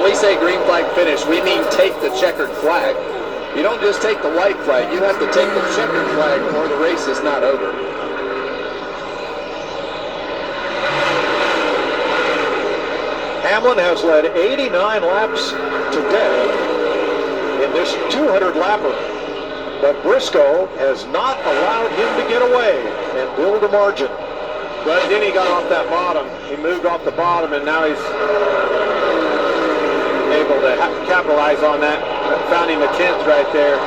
we say green flag finish, we mean take the checkered flag. You don't just take the white flag, you have to take the checkered flag or the race is not over. Hamlin has led 89 laps today in this 200-lapper. But Briscoe has not allowed him to get away and build a margin. But then he got off that bottom. He moved off the bottom, and now he's able to capitalize on that. Found him a 10th right there.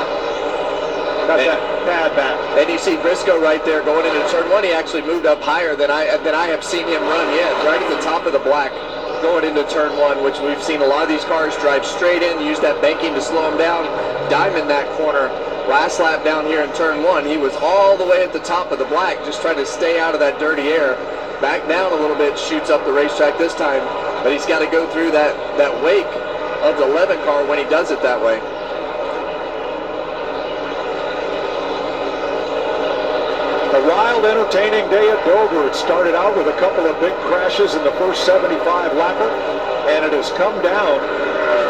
Got that pad back. And you see Briscoe right there going into turn one. He actually moved up higher than I have seen him run yet. Right at the top of the black, going into turn one, which we've seen a lot of these cars drive straight in, use that banking to slow him down, diamond that corner. Last lap down here in turn one, he was all the way at the top of the black, just trying to stay out of that dirty air. Back down a little bit, shoots up the racetrack this time, but he's got to go through that wake of the 11 car when he does it that way. A wild, entertaining day at Dover. It started out with a couple of big crashes in the first 75-lapper, and it has come down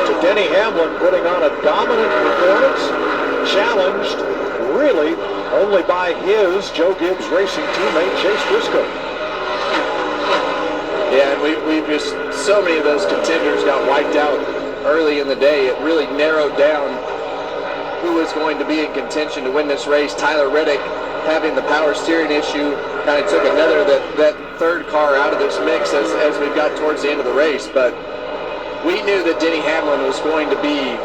to Denny Hamlin putting on a dominant performance, challenged really only by his Joe Gibbs Racing teammate Chase Briscoe. Yeah, and we've just, so many of those contenders got wiped out early in the day. It really narrowed down who was going to be in contention to win this race. Tyler Reddick, having the power steering issue, kind of took another that third car out of this mix as we got towards the end of the race. But we knew that Denny Hamlin was going to be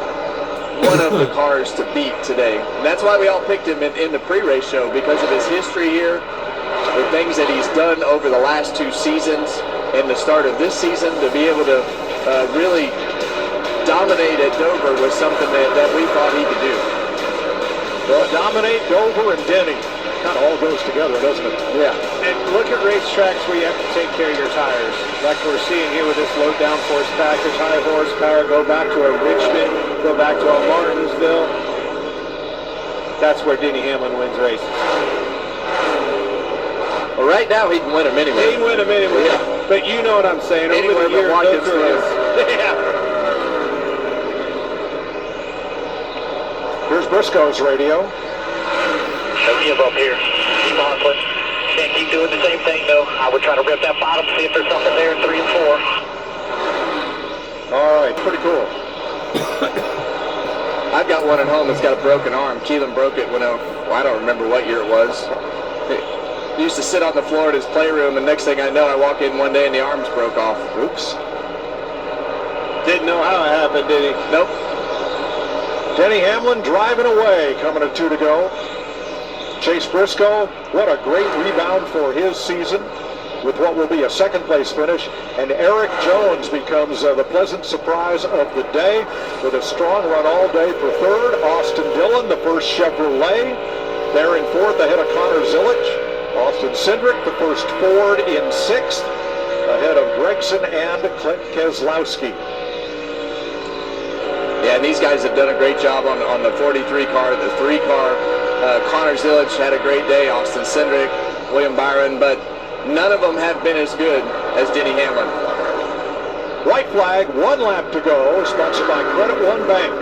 one of the cars to beat today. And that's why we all picked him in the pre-race show, because of his history here, the things that he's done over the last two seasons and the start of this season. To be able to really dominate at Dover was something that we thought he could do. Well, dominate Dover and Denny. Kind of all goes together, doesn't it? Yeah. And look at racetracks where you have to take care of your tires. Like we're seeing here with this low downforce package, high horsepower, go back to a Richmond, go back to a Martinsville. That's where Denny Hamlin wins races. Well, right now he can win them anyway. He can win them anyway. Yeah. But you know what I'm saying. Anywhere over the years, but Watkins Glen. Yeah. Here's Briscoe's radio. Don't give up here. Keep hustling. Can't keep doing the same thing, though. I would try to rip that bottom, see if there's something there in 3 and 4. All right, pretty cool. I've got one at home that's got a broken arm. Keelan broke it when I don't remember what year it was. He used to sit on the floor at his playroom, and next thing I know, I walk in one day and the arms broke off. Oops. Didn't know how it happened, did he? Nope. Denny Hamlin driving away, coming to 2 to go. Chase Briscoe, what a great rebound for his season with what will be a second-place finish. And Eric Jones becomes the pleasant surprise of the day with a strong run all day for third. Austin Dillon, the first Chevrolet, there in fourth ahead of Connor Zilic. Austin Cindric, the first Ford, in sixth, ahead of Gregson and Clint Keselowski. Yeah, and these guys have done a great job on the 43 car, the 3 car. Connor Zilic had a great day, Austin Cindric, William Byron, but none of them have been as good as Denny Hamlin. White flag, 1 lap to go, sponsored by Credit One Bank,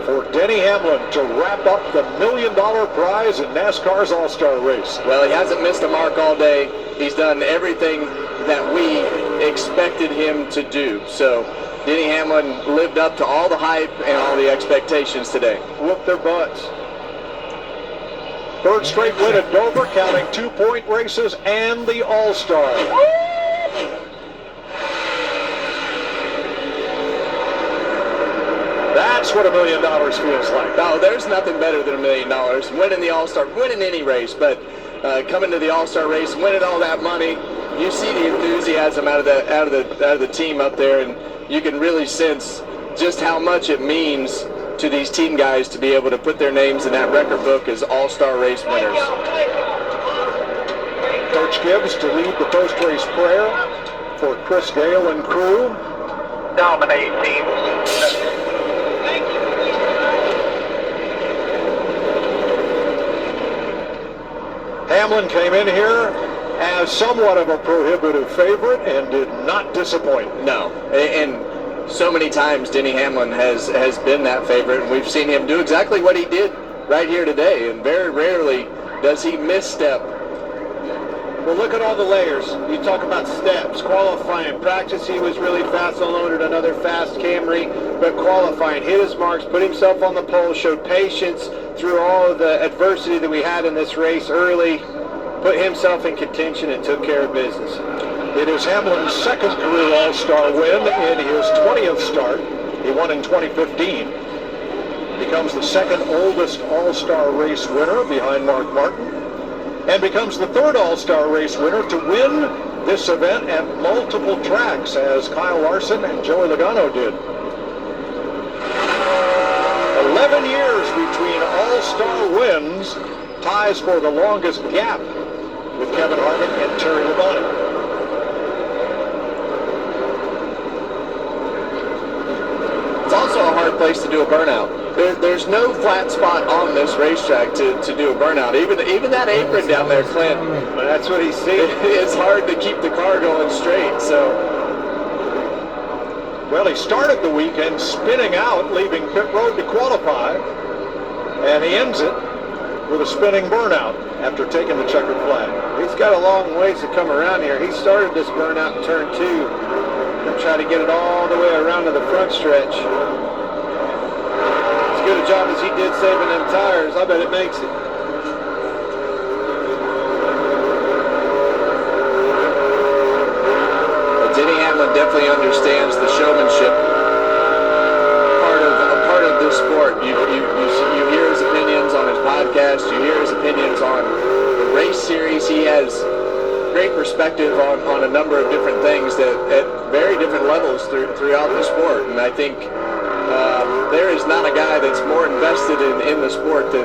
for Denny Hamlin to wrap up the $1 million prize in NASCAR's All-Star Race. Well, he hasn't missed a mark all day. He's done everything that we expected him to do. So Denny Hamlin lived up to all the hype and all the expectations today. Whoop their butts. Third straight win at Dover, counting 2-point races and the All-Star. That's what $1 million feels like. No, there's nothing better than $1 million. Winning the All-Star, winning any race, but coming to the All-Star race, winning all that money, you see the enthusiasm out of the team up there, and you can really sense just how much it means to these team guys to be able to put their names in that record book as All-Star race winners. Coach Gibbs to lead the post-race prayer for Chris Gale and crew. Dominate, team. Hamlin came in here as somewhat of a prohibitive favorite and did not disappoint. No, and so many times Denny Hamlin has been that favorite, and we've seen him do exactly what he did right here today, and very rarely does he misstep. Well, look at all the layers. You talk about steps, qualifying, practice. He was really fast, unloaded another fast Camry, but qualifying, hit his marks, put himself on the pole, showed patience through all of the adversity that we had in this race early, put himself in contention and took care of business. It is Hamlin's second career All-Star win in his 20th start. He won in 2015. Becomes the second oldest All-Star race winner behind Mark Martin, and becomes the third All-Star race winner to win this event at multiple tracks, as Kyle Larson and Joey Logano did. 11 years between All-Star wins, ties for the longest gap with Kevin Harvick and Terry Labonte. It's also a hard place to do a burnout. There's no flat spot on this racetrack to do a burnout. Even that apron down there, Clint. But that's what he's seeing. It's hard to keep the car going straight. So, well, he started the weekend spinning out, leaving pit road to qualify, and he ends it with a spinning burnout after taking the checkered flag. He's got a long ways to come around here. He started this burnout in turn 2 and tried to get it all the way around to the front stretch. As good a job as he did saving them tires, I bet it makes it. Denny Hamlin definitely understands the showmanship part of this sport. You hear his opinions on his podcast. You hear his opinions on the race series. He has great perspective on a number of different things that at very different levels throughout the sport. And I think there is not a guy that's more invested in the sport than